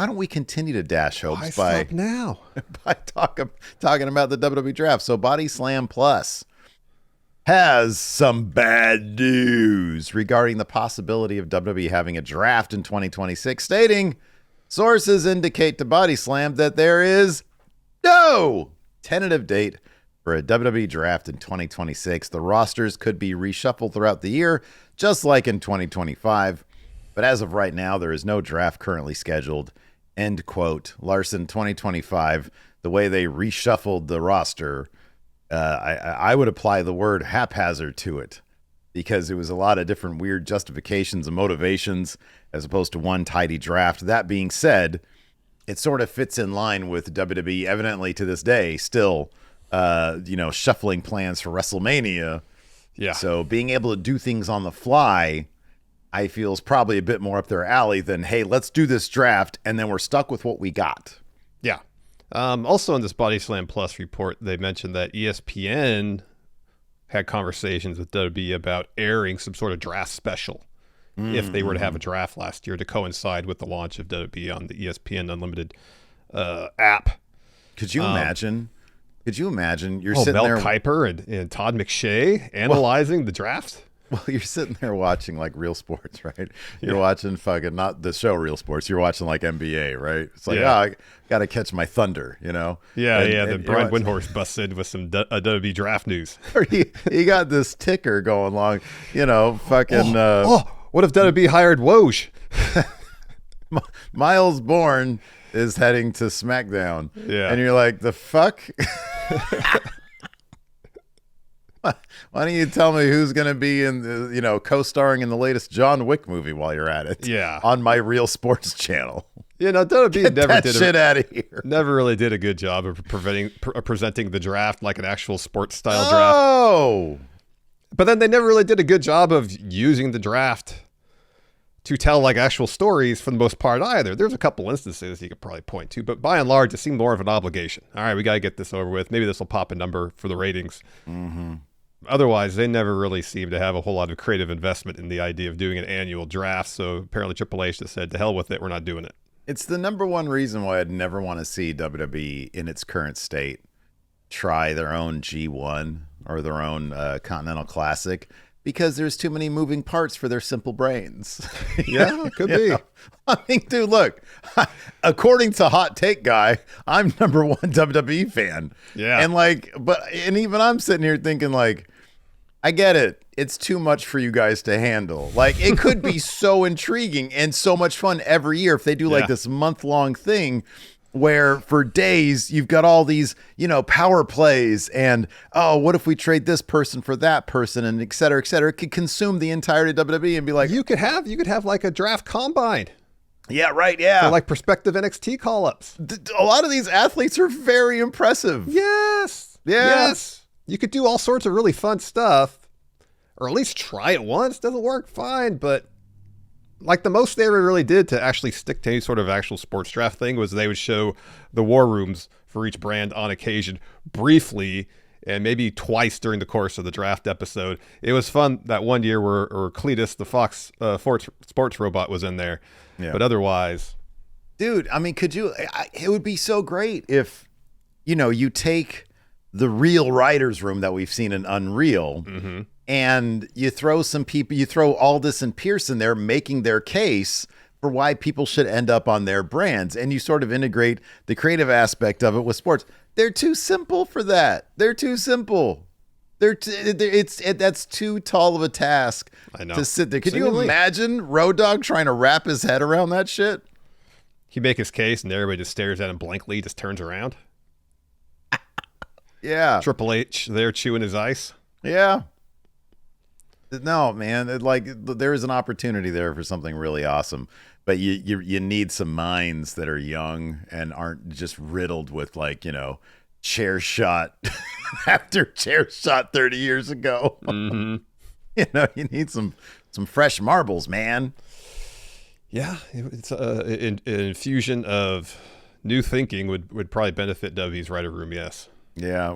why don't we continue to dash hopes Why by stop now? by talking about the WWE Draft? So Body Slam Plus has some bad news regarding the possibility of WWE having a draft in 2026, stating sources indicate to Body Slam that there is no tentative date for a WWE draft in 2026. The rosters could be reshuffled throughout the year, just like in 2025. But as of right now, there is no draft currently scheduled. End quote. Larson, 2025, the way they reshuffled the roster, I would apply the word haphazard to it, because it was a lot of different weird justifications and motivations as opposed to one tidy draft. That being said, it sort of fits in line with WWE, evidently to this day, still, shuffling plans for WrestleMania. Yeah. So being able to do things on the fly, I feel, is probably a bit more up their alley than, hey, let's do this draft, and then we're stuck with what we got. Yeah. Also in this Body Slam Plus report, they mentioned that ESPN had conversations with WWE about airing some sort of draft special if they were to have a draft last year to coincide with the launch of WWE on the ESPN Unlimited app. Could you imagine? You're sitting Mel there. Kiper and Todd McShay analyzing the draft? Well, you're sitting there watching like Real Sports, right? You're watching fucking, not the show Real Sports. You're watching like NBA, right? It's like, I got to catch my thunder, you know? Yeah, Then Brian Windhorst busts in with some WWE draft news. He got this ticker going along, fucking. What if WWE hired Woj? Miles Bourne is heading to SmackDown. Yeah. And you're like, the fuck? Why don't you tell me who's going to be in the, co-starring in the latest John Wick movie while you're at it? Yeah. On my Real Sports channel. WWE never really did a good job of presenting the draft like an actual sports style draft. Oh. But then they never really did a good job of using the draft to tell like actual stories for the most part either. There's a couple instances you could probably point to, but by and large, it seemed more of an obligation. All right, we got to get this over with. Maybe this will pop a number for the ratings. Mm-hmm. Otherwise, they never really seemed to have a whole lot of creative investment in the idea of doing an annual draft. So apparently Triple H just said, to hell with it, we're not doing it. It's the number one reason why I'd never want to see WWE in its current state try their own G1 or their own Continental Classic, because there's too many moving parts for their simple brains. Yeah, it could be. I mean, dude, look, according to Hot Take Guy, I'm number one WWE fan. Yeah. And even I'm sitting here thinking, like, I get it. It's too much for you guys to handle. Like, it could be so intriguing and so much fun every year if they do like this month-long thing where for days you've got all these, power plays and, oh, what if we trade this person for that person, and et cetera, et cetera. It could consume the entirety of WWE and be like, you could have like a draft combine. Yeah, right. Yeah. For like prospective NXT call-ups. A lot of these athletes are very impressive. Yes. You could do all sorts of really fun stuff, or at least try it once. Doesn't work, fine. But like the most they ever really did to actually stick to any sort of actual sports draft thing was they would show the war rooms for each brand on occasion briefly, and maybe twice during the course of the draft episode. It was fun that one year where Cletus, the Fox sports robot, was in there. Yeah. But otherwise, dude, I mean, it would be so great if, you take the real writers' room that we've seen in Unreal, and you throw some people, you throw Aldis and Pierce in there making their case for why people should end up on their brands, and you sort of integrate the creative aspect of it with sports. They're too simple for that. They're too simple. That's too tall of a task to sit there. Could you imagine Road Dogg trying to wrap his head around that shit? He make his case and everybody just stares at him blankly, just turns around. Yeah. Triple H there chewing his ice. Yeah. No, man. There is an opportunity there for something really awesome, but you need some minds that are young and aren't just riddled with chair shot after chair shot 30 years ago. Mm-hmm. You need some fresh marbles, man. Yeah, it's an infusion of new thinking would probably benefit W's writer room. Yes. Yeah.